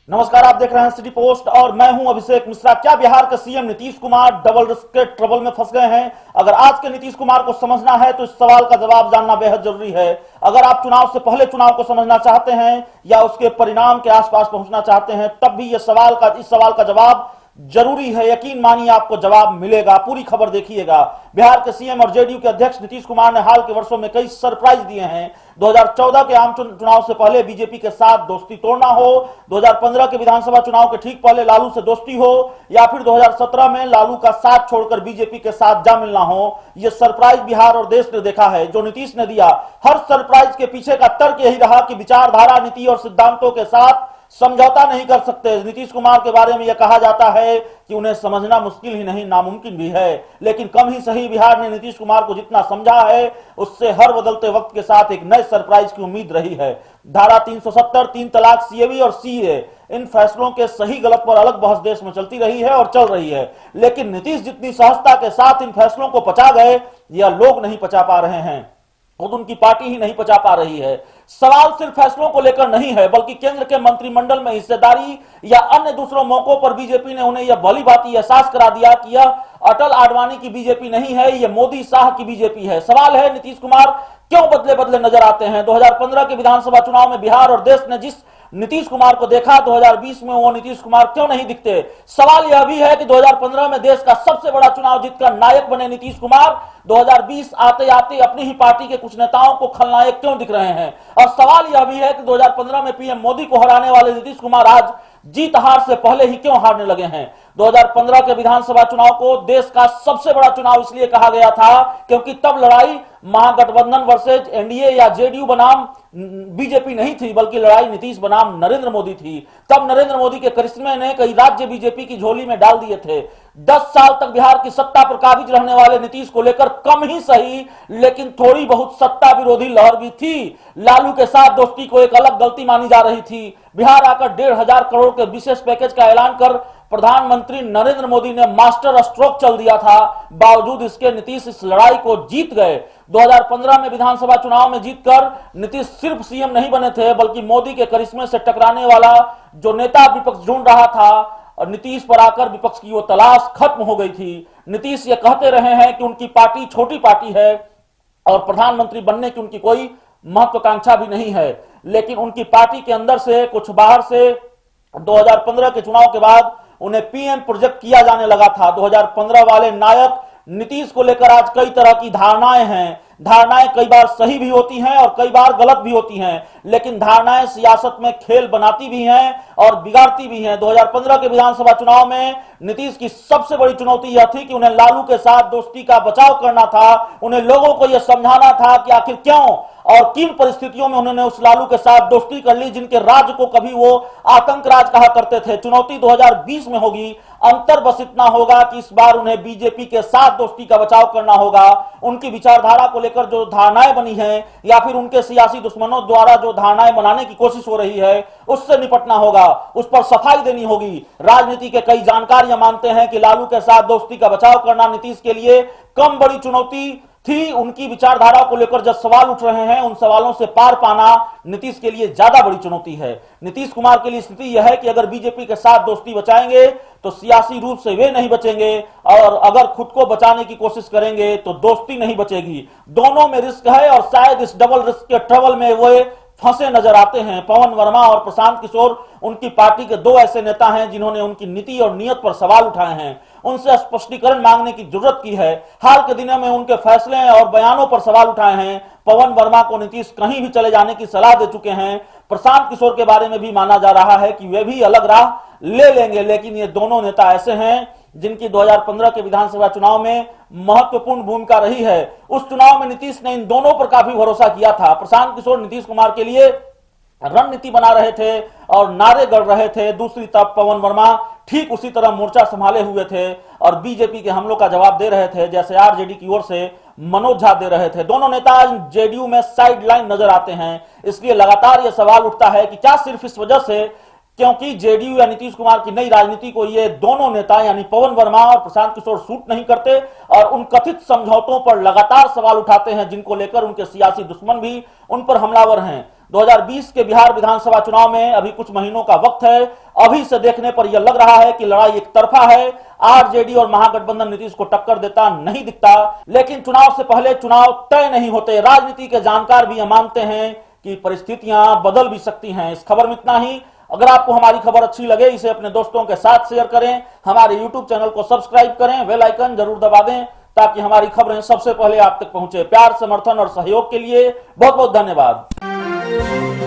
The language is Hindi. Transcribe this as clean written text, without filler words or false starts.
नमस्कार, आप देख रहे हैं सिटी पोस्ट और मैं हूं अभिषेक मिश्रा। क्या बिहार के CM Nitish Kumar double risk के ट्रबल में फंस गए हैं? अगर आज के नीतीश कुमार को समझना है तो इस सवाल का जवाब जानना बेहद जरूरी है। अगर आप चुनाव से पहले चुनाव को समझना चाहते हैं या उसके परिणाम के आसपास पहुंचना चाहते हैं, तब भी इस सवाल का जवाब जरूरी है। यकीन मानिए आपको जवाब मिलेगा। पूरी खबर देखिएगा। बिहार के सीएम और जेडीयू के अध्यक्ष नीतीश कुमार ने हाल के वर्षों में कई सरप्राइज दिए हैं। 2014 के आम चुनाव से पहले बीजेपी के साथ दोस्ती तोड़ना हो, 2015 के विधानसभा चुनाव के ठीक पहले लालू से दोस्ती हो, या फिर 2017 में लालू का साथ छोड़कर बीजेपी के साथ जा मिलना हो, यह सरप्राइज बिहार और देश ने देखा है। जो नीतीश ने दिया, हर सरप्राइज के पीछे का तर्क यही रहा कि विचारधारा, नीति और सिद्धांतों के साथ समझौता नहीं कर सकते। नीतीश कुमार के बारे में यह कहा जाता है कि उन्हें समझना मुश्किल ही नहीं, नामुमकिन भी है। लेकिन कम ही सही, बिहार ने नीतीश कुमार को जितना समझा है, उससे हर बदलते वक्त के साथ एक नए सरप्राइज की उम्मीद रही है। धारा 370, 3 तलाक, सीएबी और सीए, इन फैसलों के सही गलत पर अलग बहस देश में चलती रही है और चल रही है। लेकिन नीतीश जितनी सहजता के साथ इन फैसलों को पचा गए, यह लोग नहीं पचा पा रहे हैं, खुद उनकी पार्टी ही नहीं पचा पा रही है। सवाल सिर्फ फैसलों को लेकर नहीं है, बल्कि केंद्र के मंत्रिमंडल में हिस्सेदारी या अन्य दूसरों मौकों पर बीजेपी ने उन्हें यह भली भांति एहसास करा दिया कि यह अटल आडवाणी की बीजेपी नहीं है, यह मोदी शाह की बीजेपी है। सवाल है, नीतीश कुमार क्यों बदले बदले नजर आते हैं? 2015 के विधानसभा चुनाव में बिहार और देश ने जिस नीतीश कुमार को देखा, 2020 में वो नीतीश कुमार क्यों नहीं दिखते? सवाल यह भी है कि 2015 में देश का सबसे बड़ा चुनाव जीतकर नायक बने नीतीश कुमार 2020 आते आते अपनी ही पार्टी के कुछ नेताओं को खलनायक क्यों दिख रहे हैं? और सवाल यह भी है कि 2015 में पीएम मोदी को हराने वाले नीतीश कुमार आज जीत हार से पहले ही क्यों हारने लगे हैं? 2015 के विधानसभा चुनाव को देश का सबसे बड़ा चुनाव इसलिए कहा गया था क्योंकि तब लड़ाई महागठबंधन वर्सेज एनडीए या जेडीयू बनाम बीजेपी नहीं थी, बल्कि लड़ाई नीतीश बनाम नरेंद्र मोदी थी। तब नरेंद्र मोदी के करिश्मे ने कई राज्य बीजेपी की झोली में डाल दिए थे। 10 साल तक बिहार की सत्ता पर काबिज रहने वाले नीतीश को लेकर कम ही सही, लेकिन थोड़ी बहुत सत्ता विरोधी लहर भी थी। लालू के साथ दोस्ती को एक अलग गलती मानी जा रही थी। बिहार आकर 1,500 करोड़ के विशेष पैकेज का ऐलान कर प्रधानमंत्री नरेंद्र मोदी ने मास्टर स्ट्रोक चल दिया था। बावजूद इसके नीतीश इस लड़ाई को जीत गए। 2015 में विधानसभा चुनाव में जीतकर नीतीश सिर्फ सीएम नहीं बने थे, बल्कि मोदी के करिश्मे से टकराने वाला जो नेता विपक्ष ढूंढ रहा था, और नीतीश पर आकर विपक्ष की वो तलाश खत्म हो गई थी। नीतीश ये कहते रहे हैं कि उनकी पार्टी छोटी पार्टी है और प्रधानमंत्री बनने की उनकी कोई महत्वाकांक्षा भी नहीं है, लेकिन उनकी पार्टी के अंदर से कुछ बाहर से 2015 के चुनाव के बाद उन्हें पीएम प्रोजेक्ट किया जाने लगा था। 2015 वाले नायक नीतीश को लेकर आज कई तरह की धारणाएं हैं। धारणाएं कई बार सही भी होती हैं और कई बार गलत भी होती हैं, लेकिन धारणाएं सियासत में खेल बनाती भी हैं और बिगाड़ती भी हैं। 2015 के विधानसभा चुनाव में नीतीश की सबसे बड़ी चुनौती यह थी कि उन्हें लालू के साथ दोस्ती का बचाव करना था। उन्हें लोगों को यह समझाना था कि आखिर क्यों और किन परिस्थितियों में उन्होंने उस लालू के साथ दोस्ती कर ली जिनके राज्य को कभी वो आतंक राज कहा करते थे। चुनौती 2020 में होगी। अंतर बस इतना होगा कि इस बार उन्हें बीजेपी के साथ दोस्ती का बचाव करना होगा। उनकी विचारधारा को लेकर जो धारणाएं बनी हैं या फिर उनके सियासी दुश्मनों द्वारा जो धारणाएं बनाने की कोशिश हो रही है, उससे निपटना होगा, उस पर सफाई देनी होगी। राजनीति के कई जानकार यह मानते हैं कि लालू के साथ दोस्ती का बचाव करना नीतीश के लिए कम बड़ी चुनौती थी। उनकी विचारधारा को लेकर जब सवाल उठ रहे हैं, उन सवालों से पार पाना नीतीश के लिए ज्यादा बड़ी चुनौती है। नीतीश कुमार के लिए स्थिति यह है कि अगर बीजेपी के साथ दोस्ती बचाएंगे तो सियासी रूप से वे नहीं बचेंगे, और अगर खुद को बचाने की कोशिश करेंगे तो दोस्ती नहीं बचेगी। दोनों में रिस्क है और शायद इस डबल रिस्क के ट्रबल में वे फंसे नजर आते हैं। पवन वर्मा और प्रशांत किशोर उनकी पार्टी के 2 ऐसे नेता हैं जिन्होंने उनकी नीति और नीयत पर सवाल उठाए हैं। उनसे स्पष्टीकरण मांगने की जरूरत की है। हाल के दिनों में उनके फैसले और बयानों पर सवाल उठाए हैं। पवन वर्मा को नीतीश कहीं भी चले जाने की सलाह दे चुके हैं। प्रशांत किशोर के बारे में भी माना जा रहा है कि वे भी अलग राह ले लेंगे, लेकिन ये दोनों नेता ऐसे हैं जिनकी 2015 के विधानसभा चुनाव में महत्वपूर्ण भूमिका रही है। उस चुनाव में नीतीश ने इन दोनों पर काफी भरोसा किया था। प्रशांत किशोर नीतीश कुमार के लिए रणनीति बना रहे थे और नारे गढ़ रहे थे। दूसरी तरफ पवन वर्मा ठीक उसी तरह मोर्चा संभाले हुए थे और बीजेपी के हमलों का जवाब दे रहे थे, जैसे आरजेडी की ओर से मनोज झा दे रहे थे। दोनों नेता जेडीयू में साइडलाइन नजर आते हैं। इसलिए लगातार यह सवाल उठता है कि क्या सिर्फ इस वजह से क्योंकि जेडीयू या नीतीश कुमार की नई राजनीति को ये दोनों नेता यानी पवन वर्मा और प्रशांत किशोर सूट नहीं करते और उन कथित समझौतों पर लगातार सवाल उठाते हैं, जिनको लेकर उनके सियासी दुश्मन भी उन पर हमलावर हैं। 2020 के बिहार विधानसभा चुनाव में अभी कुछ महीनों का वक्त है। अभी से देखने पर यह लग रहा है कि लड़ाई एक तरफा है। आरजेडी और महागठबंधन नीतीश को टक्कर देता नहीं दिखता। लेकिन चुनाव से पहले चुनाव तय नहीं होते। राजनीति के जानकार भी यह मानते हैं कि परिस्थितियां बदल भी सकती हैं। इस खबर में इतना ही। अगर आपको हमारी खबर अच्छी लगे इसे अपने दोस्तों के साथ शेयर करें। हमारे यूट्यूब चैनल को सब्सक्राइब करें, बेल आइकन जरूर दबा दें ताकि हमारी खबरें सबसे पहले आप तक पहुंचे। प्यार, समर्थन और सहयोग के लिए बहुत बहुत धन्यवाद।